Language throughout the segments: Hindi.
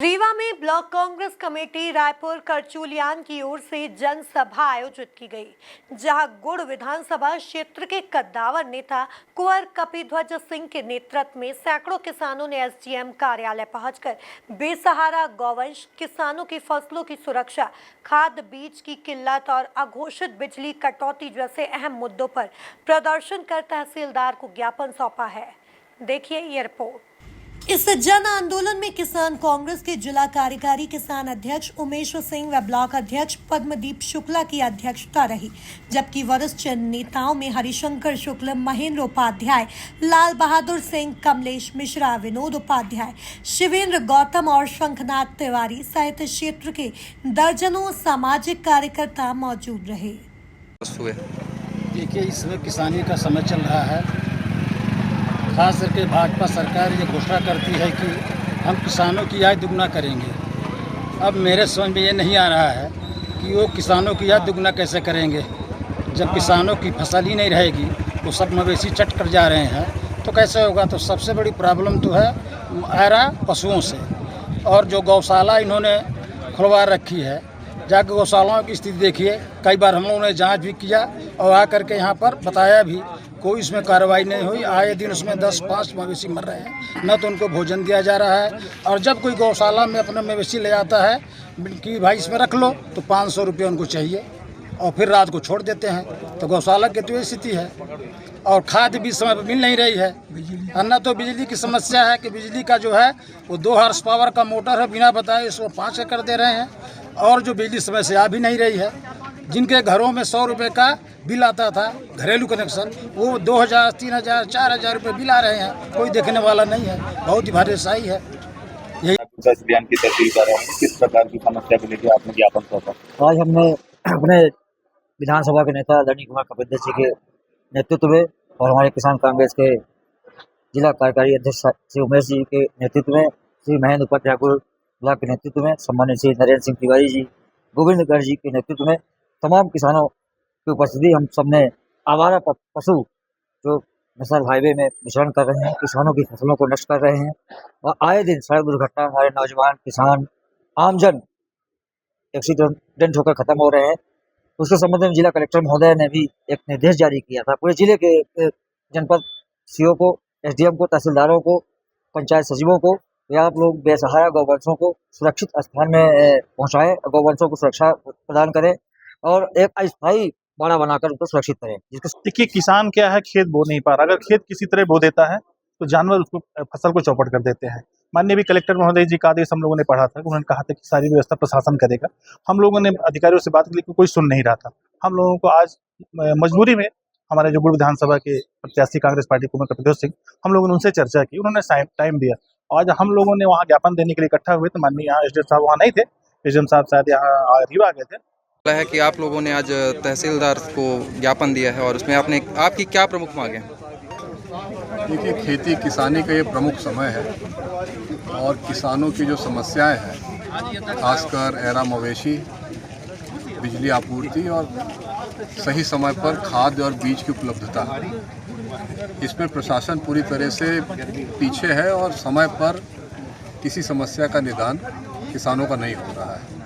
रीवा में ब्लॉक कांग्रेस कमेटी रायपुर करचुलियान की ओर से जनसभा आयोजित की गई, जहां गुड़ विधानसभा क्षेत्र के कद्दावर नेता कुंवर कपिध्वज सिंह के नेतृत्व में सैकड़ों किसानों ने एसडीएम कार्यालय पहुंचकर बेसहारा गौवंश, किसानों की फसलों की सुरक्षा, खाद बीज की किल्लत और अघोषित बिजली कटौती जैसे अहम मुद्दों पर प्रदर्शन कर तहसीलदार को ज्ञापन सौंपा है। देखिए ये रिपोर्ट। इस जन आंदोलन में किसान कांग्रेस के जिला कार्यकारी किसान अध्यक्ष उमेश सिंह व ब्लॉक अध्यक्ष पद्मदीप शुक्ला की अध्यक्षता रही, जबकि वरिष्ठ नेताओं में हरिशंकर शुक्ल, महेंद्र उपाध्याय, लाल बहादुर सिंह, कमलेश मिश्रा, विनोद उपाध्याय, शिवेंद्र गौतम और शंखनाथ तिवारी सहित क्षेत्र के दर्जनों सामाजिक कार्यकर्ता मौजूद रहे। देखिए, इस समय किसानी का समय चल रहा है। खास करके भाजपा सरकार ये घोषणा करती है कि हम किसानों की आय दुगना करेंगे। अब मेरे समझ में ये नहीं आ रहा है कि वो किसानों की आय दुगना कैसे करेंगे। जब किसानों की फसल ही नहीं रहेगी तो सब मवेशी चट कर जा रहे हैं तो कैसे होगा। तो सबसे बड़ी प्रॉब्लम तो है आयरा पशुओं से। और जो गौशाला इन्होंने खुलवा रखी है, जाकर गौशालाओं की स्थिति देखिए। कई बार हम लोगों ने जांच भी किया और आकर के यहाँ पर बताया भी, कोई इसमें कार्रवाई नहीं हुई। आए दिन उसमें 10-5 मवेशी मर रहे हैं, न तो उनको भोजन दिया जा रहा है। और जब कोई गौशाला में अपना मवेशी ले आता है कि भाई इसमें रख लो, तो 500 रुपये उनको चाहिए और फिर रात को छोड़ देते हैं। तो गौशाला की तो ये स्थिति है। और खाद भी समय पर मिल नहीं रही है। अन्ना तो बिजली की समस्या है कि बिजली का जो है वो 2 हॉर्स पावर का मोटर है, बिना बताए इसको 5 कर दे रहे हैं। और जो बिजली समय से आ भी नहीं रही है। जिनके घरों में 100 रुपये का बिल आता था घरेलू कनेक्शन, वो 2000, 3000, 4000 रुपये बिल आ रहे हैं। कोई देखने वाला नहीं है। बहुत ही भारीशाही है। यही बयान की तहसील कर रहे हैं, किस प्रकार की समस्या को लेकर आपने ज्ञापन सौंपा? आज हमने अपने विधानसभा के नेता आदरणीय कुंवर कपिध्वज जी के नेतृत्व में और हमारे किसान कांग्रेस के जिला कार्यकारी अध्यक्ष श्री उमेश जी के नेतृत्व में, श्री महेंद्र उपाध्याय ब्लॉक के नेतृत्व में, सम्मानित श्री नरेंद्र सिंह तिवारी जी, गोविंद गर्ग जी के नेतृत्व में तमाम किसानों की उपस्थिति हम सबने आवारा पशु जो नेशनल हाईवे में विचरण कर रहे हैं, किसानों की फसलों को नष्ट कर रहे हैं और आए दिन सड़क दुर्घटना हमारे नौजवान किसान आमजन एक्सीडेंट होकर खत्म हो रहे हैं। उसके संबंध में जिला कलेक्टर महोदय ने भी एक निर्देश जारी किया था पूरे जिले के जनपद सीओ को, एसडीएम को, तहसीलदारों को, पंचायत सचिवों को, या आप लोग बेसहारा गौवंशों को सुरक्षित स्थान में पहुंचाएं, गौवंशों को सुरक्षा प्रदान करें और एक अस्थायी बाड़ा बनाकर उनको सुरक्षित करें। देखिए, किसान क्या है, खेत बो नहीं पा रहा। अगर खेत किसी तरह बो देता है तो जानवर उसको फसल को चौपट कर देते हैं। माननीय भी कलेक्टर महोदय जी का आदेश हम लोगों ने पढ़ा था। उन्होंने कहा था कि सारी व्यवस्था प्रशासन करेगा। हम लोगों ने अधिकारियों से बात की, लेकिन कोई सुन नहीं रहा था। हम लोगों को आज मजबूरी में हमारे जो गुड़ विधानसभा के प्रत्याशी कांग्रेस पार्टी कुंवर कपिध्वज सिंह, हम लोगों ने उनसे चर्चा की। उन्होंने टाइम दिया। आज हम लोगों ने वहाँ ज्ञापन देने के लिए इकट्ठा हुए तो माननीय यहाँ एसडीएम साहब वहाँ नहीं थे। एसडीएम साहब शायद यहाँ रीवा गए थे। है कि आप लोगों ने आज तहसीलदार को ज्ञापन दिया है और उसमें आपकी क्या प्रमुख मांगे? देखिए, खेती किसानी का ये प्रमुख समय है और किसानों की जो समस्याएं हैं, खासकर एरा मवेशी, बिजली आपूर्ति और सही समय पर खाद और बीज की उपलब्धता, इसमें प्रशासन पूरी तरह से पीछे है और समय पर किसी समस्या का निदान किसानों का नहीं हो रहा है।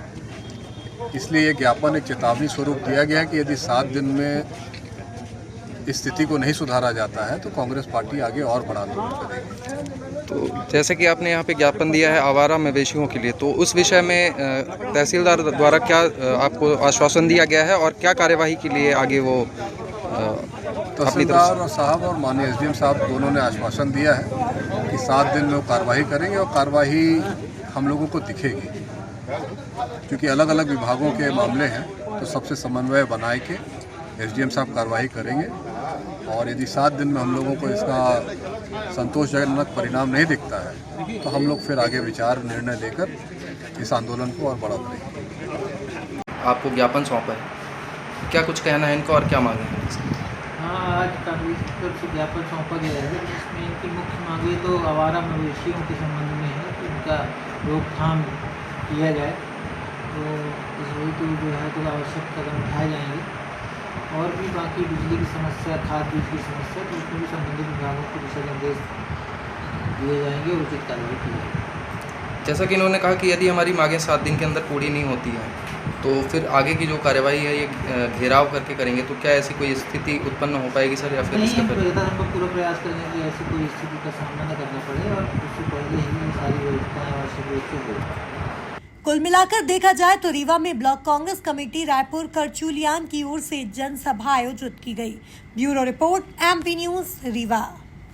इसलिए ये ज्ञापन एक चेतावनी स्वरूप दिया गया कि यदि 7 दिन में इस स्थिति को नहीं सुधारा जाता है तो कांग्रेस पार्टी आगे और बड़ा आंदोलन करेगी। तो जैसे कि आपने यहाँ पे ज्ञापन दिया है आवारा मवेशियों के लिए, तो उस विषय में तहसीलदार द्वारा क्या आपको आश्वासन दिया गया है और क्या कार्यवाही के लिए आगे वो तहसीलदार साहब और माननीय एसडीएम साहब दोनों ने आश्वासन दिया है कि 7 दिन में वो कार्रवाई करेंगे और कार्रवाई हम लोगों को दिखेगी। क्योंकि अलग अलग विभागों के मामले हैं तो सबसे समन्वय बनाए के एसडीएम साहब कार्रवाई करेंगे और यदि 7 दिन में हम लोगों को इसका संतोषजनक परिणाम नहीं दिखता है तो हम लोग फिर आगे विचार निर्णय लेकर इस आंदोलन को और बढ़ा देंगे। आपको ज्ञापन सौंपा है, क्या कुछ कहना है इनको और क्या मांगे? हाँ, आज कांग्रेस की तरफ से ज्ञापन सौंपा गया है जिसमें इनकी मुख्य मांगे तो आवारा मवेशियों के संबंध में है कि उनका रोकथाम किया जाए। तो इस हेतु जो है तो आवश्यक कदम उठाए जाएंगे और भी बाकी बिजली की समस्या, खाद बीज की समस्या, तो उसमें भी संबंधित विभागों को दिशा निर्देश दिए जाएंगे और उचित कार्रवाई की जाएगी। जैसा कि इन्होंने कहा कि यदि हमारी मांगें 7 दिन के अंदर पूरी नहीं होती हैं तो फिर आगे की जो कार्यवाही है ये घेराव करके करेंगे, तो क्या ऐसी कोई स्थिति उत्पन्न हो पाएगी सर, या फिर नहीं, इसके हम पहले? हम पूरा प्रयास करेंगे कि ऐसी कोई स्थिति का सामना न करना पड़े और उससे पहले ही सारी व्यवस्थाएं आवश्यक रूप से हो। कुल मिलाकर देखा जाए तो रीवा में ब्लॉक कांग्रेस कमेटी रायपुर करचूलियान की ओर से जनसभा आयोजित की गई। Bureau report MP news Rewa.